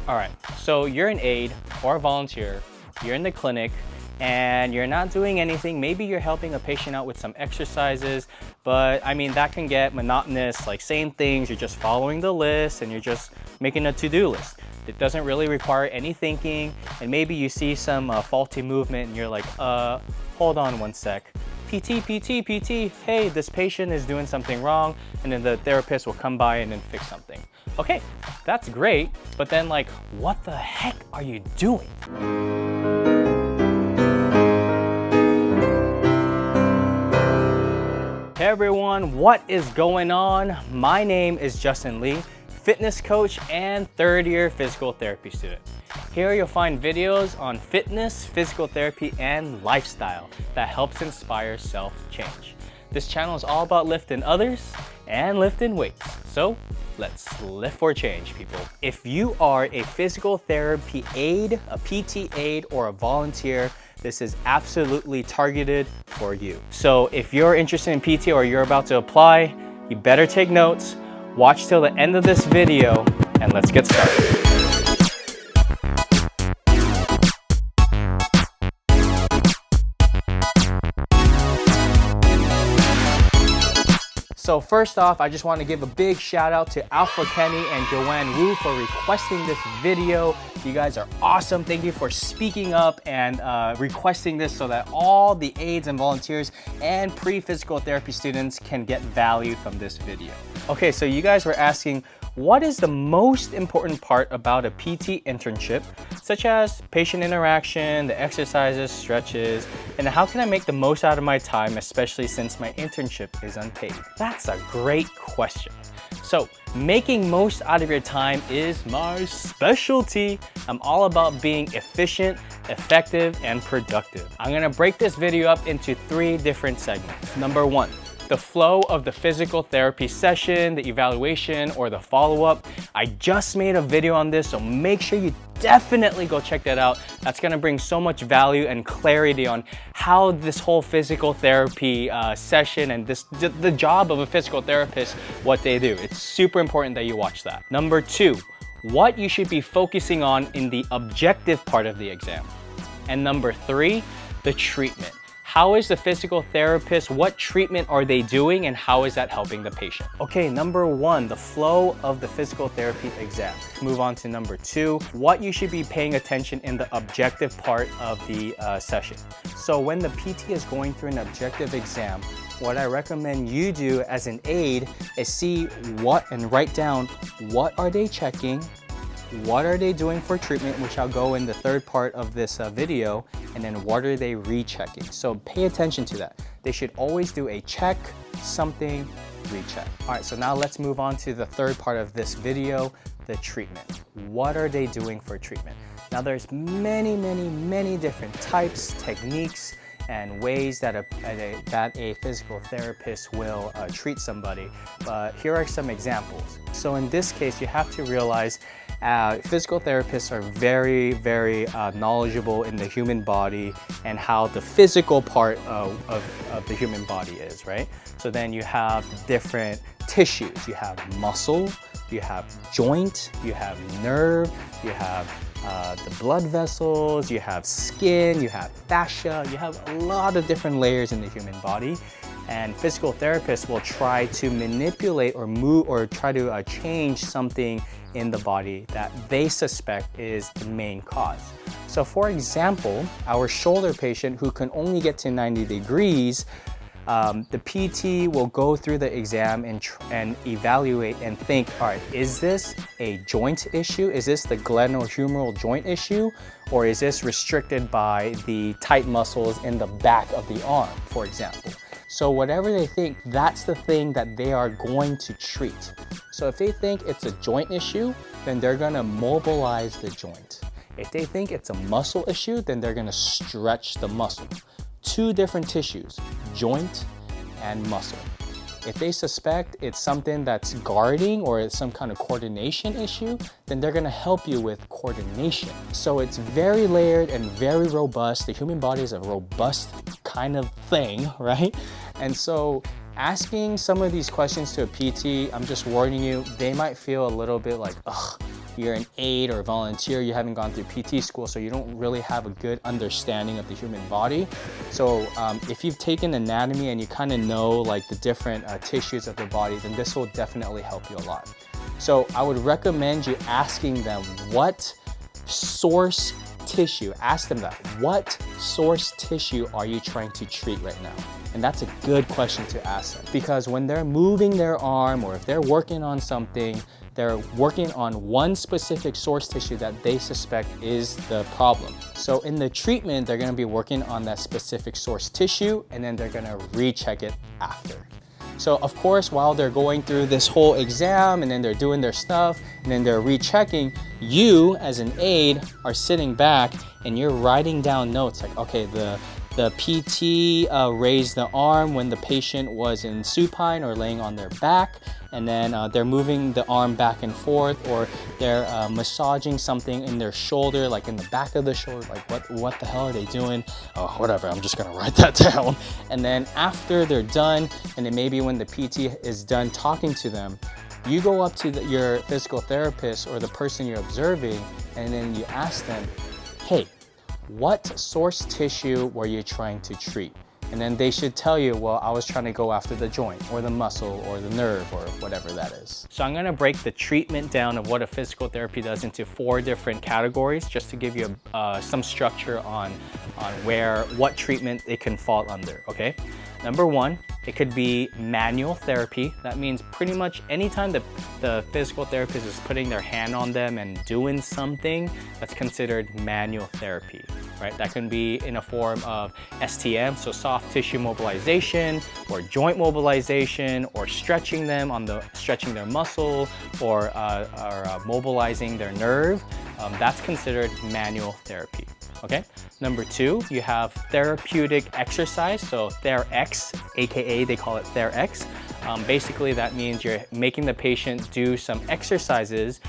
All right, so you're an aide or a volunteer, you're in the clinic, and you're not doing anything. Maybe you're helping a patient out with some exercises, but I mean, that can get monotonous, like same things, you're just following the list and you're just making a to-do list. It doesn't really require any thinking, and maybe you see some faulty movement and you're like, hold on one sec. PT, hey, this patient is doing something wrong, and then the therapist will come by and then fix something. Okay, that's great, but then like, what the heck are you doing? Hey everyone, what is going on? My name is Justin Lee, fitness coach and third-year physical therapy student. Here you'll find videos on fitness, physical therapy, and lifestyle that helps inspire self-change. This channel is all about lifting others and lifting weights. So let's lift for change, people. If you are a physical therapy aide, a PT aide, or a volunteer, this is absolutely targeted for you. So if you're interested in PT or you're about to apply, you better take notes, watch till the end of this video, and let's get started. So first off, I just want to give a big shout out to Alpha Kenny and Joanne Wu for requesting this video. You guys are awesome. Thank you for speaking up and requesting this so that all the aides and volunteers and pre-physical therapy students can get value from this video. Okay, so you guys were asking, what is the most important part about a PT internship, such as patient interaction, the exercises, stretches, and how can I make the most out of my time, especially since my internship is unpaid? That's a great question. So making most out of your time is my specialty. I'm all about being efficient, effective, and productive. I'm gonna break this video up into 3 different segments. Number 1, the flow of the physical therapy session, the evaluation, or the follow-up. I just made a video on this, so make sure you definitely go check that out. That's gonna bring so much value and clarity on how this whole physical therapy session and the job of a physical therapist, what they do. It's super important that you watch that. Number 2, what you should be focusing on in the objective part of the exam. And number 3, the treatment. How is the physical therapist, what treatment are they doing, and how is that helping the patient? Okay, number 1, the flow of the physical therapy exam. Move on to number 2, what you should be paying attention in the objective part of the session. So when the PT is going through an objective exam, what I recommend you do as an aide is see what and write down what are they checking, what are they doing for treatment, which I'll go in the 3rd part of this video, and then what are they rechecking. So pay attention to that. They should always do a check, something, recheck. All right, so now let's move on to the 3rd part of this video, the treatment. What are they doing for treatment? Now there's many different types, techniques, and ways that a physical therapist will treat somebody, but here are some examples. So in this case, you have to realize physical therapists are very knowledgeable in the human body and how the physical part of the human body is, right? So then you have different tissues. You have muscle, you have joint, you have nerve, you have the blood vessels, you have skin, you have fascia, you have a lot of different layers in the human body. And physical therapists will try to manipulate or move or try to change something in the body that they suspect is the main cause. So for example, our shoulder patient who can only get to 90 degrees, the PT will go through the exam and evaluate and think, all right, is this a joint issue? Is this the glenohumeral joint issue? Or is this restricted by the tight muscles in the back of the arm, for example? So whatever they think, that's the thing that they are going to treat. So if they think it's a joint issue, then they're gonna mobilize the joint. If they think it's a muscle issue, then they're gonna stretch the muscle. 2 different tissues, joint and muscle. If they suspect it's something that's guarding or it's some kind of coordination issue, then they're gonna help you with coordination. So it's very layered and very robust. The human body is a robust kind of thing, right? And so asking some of these questions to a PT, I'm just warning you, they might feel a little bit like, ugh, you're an aide or volunteer, you haven't gone through PT school, so you don't really have a good understanding of the human body. So if you've taken anatomy and you kind of know like the different tissues of the body, then this will definitely help you a lot. So I would recommend you asking them what source tissue, ask them that, what source tissue are you trying to treat right now? And that's a good question to ask them, because when they're moving their arm or if they're working on something, they're working on one specific source tissue that they suspect is the problem. So in the treatment, they're gonna be working on that specific source tissue, and then they're gonna recheck it after. So of course, while they're going through this whole exam and then they're doing their stuff and then they're rechecking, you as an aide are sitting back and you're writing down notes like, okay, the PT raised the arm when the patient was in supine or laying on their back, and then they're moving the arm back and forth, or they're massaging something in their shoulder, like in the back of the shoulder, like what the hell are they doing? Oh, whatever, I'm just gonna write that down. And then after they're done, and then maybe when the PT is done talking to them, you go up to your physical therapist or the person you're observing, and then you ask them, hey, what source tissue were you trying to treat? And then they should tell you, well, I was trying to go after the joint or the muscle or the nerve or whatever that is. So I'm gonna break the treatment down of what a physical therapy does into 4 different categories, just to give you some structure on what treatment it can fall under, okay? Number 1, it could be manual therapy. That means pretty much anytime the physical therapist is putting their hand on them and doing something, that's considered manual therapy, right? That can be in a form of STM, so soft tissue mobilization, or joint mobilization, or stretching them stretching their muscle, or mobilizing their nerve. That's considered manual therapy. Okay. Number 2, you have therapeutic exercise, so TheraX, aka they call it TheraX. Basically, that means you're making the patient do some exercises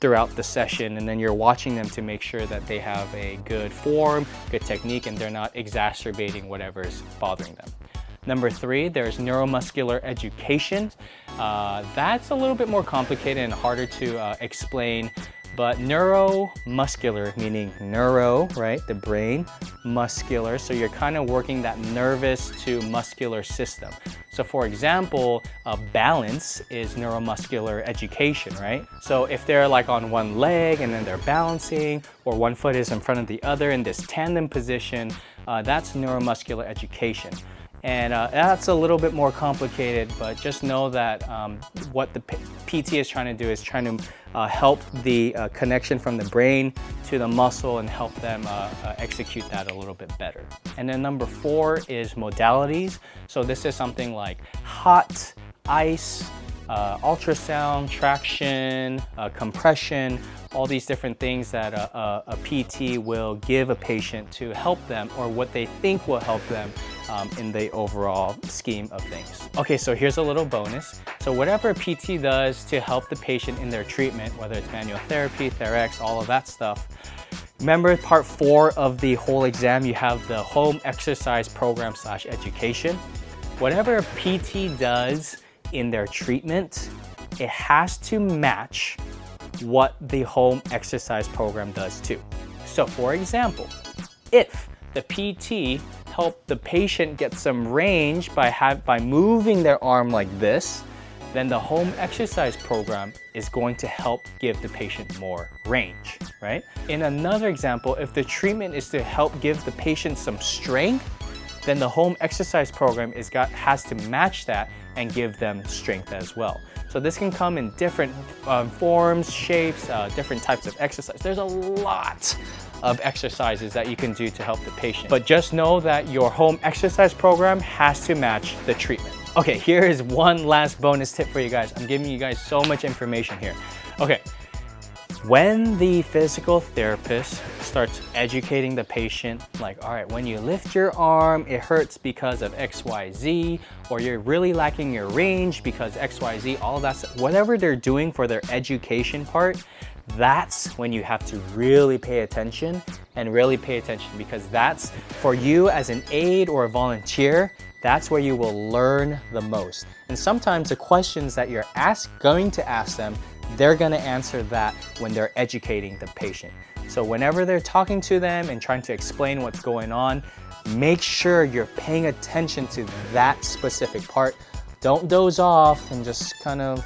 throughout the session, and then you're watching them to make sure that they have a good form, good technique, and they're not exacerbating whatever is bothering them. Number 3, there's neuromuscular education. That's a little bit more complicated and harder to explain. But neuromuscular, meaning neuro, right? The brain, muscular. So you're kind of working that nervous to muscular system. So for example, balance is neuromuscular education, right? So if they're like on one leg and then they're balancing, or one foot is in front of the other in this tandem position, that's neuromuscular education. And that's a little bit more complicated, but just know that what the PT is trying to do is trying to help the connection from the brain to the muscle and help them execute that a little bit better. And then number 4 is modalities. So this is something like hot, ice, ultrasound, traction, compression, all these different things that a PT will give a patient to help them, or what they think will help them in the overall scheme of things. Okay, so here's a little bonus. So whatever a PT does to help the patient in their treatment, whether it's manual therapy, TheraX, all of that stuff, remember part 4 of the whole exam, you have the home exercise program / education. Whatever a PT does in their treatment, it has to match what the home exercise program does too. So for example, if the PT helped the patient get some range by moving their arm like this, then the home exercise program is going to help give the patient more range, right? In another example, if the treatment is to help give the patient some strength, then the home exercise program has to match that and give them strength as well. So this can come in different forms, shapes, different types of exercise. There's a lot of exercises that you can do to help the patient. But just know that your home exercise program has to match the treatment. Okay, here is one last bonus tip for you guys. I'm giving you guys so much information here. Okay, when the physical therapist starts educating the patient, like, all right, when you lift your arm, it hurts because of XYZ, or you're really lacking your range because XYZ, all of that stuff, whatever they're doing for their education part, that's when you have to really pay attention, because that's for you as an aide or a volunteer, that's where you will learn the most. And sometimes the questions that you're going to ask them, they're gonna answer that when they're educating the patient. So whenever they're talking to them and trying to explain what's going on, make sure you're paying attention to that specific part. Don't doze off and just kind of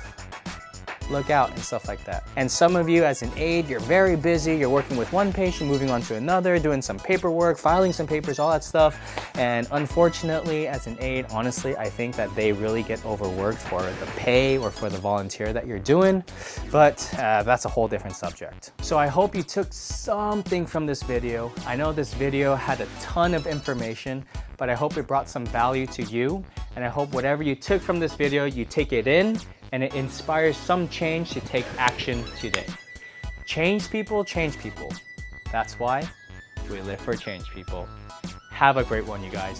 look out and stuff like that. And some of you as an aide, you're very busy, you're working with one patient, moving on to another, doing some paperwork, filing some papers, all that stuff. And unfortunately, as an aide, honestly, I think that they really get overworked for the pay or for the volunteer that you're doing, but that's a whole different subject. So I hope you took something from this video. I know this video had a ton of information, but I hope it brought some value to you. And I hope whatever you took from this video, you take it in and it inspires some change to take action today. Change people, change people. That's why we live for change, people. Have a great one, you guys.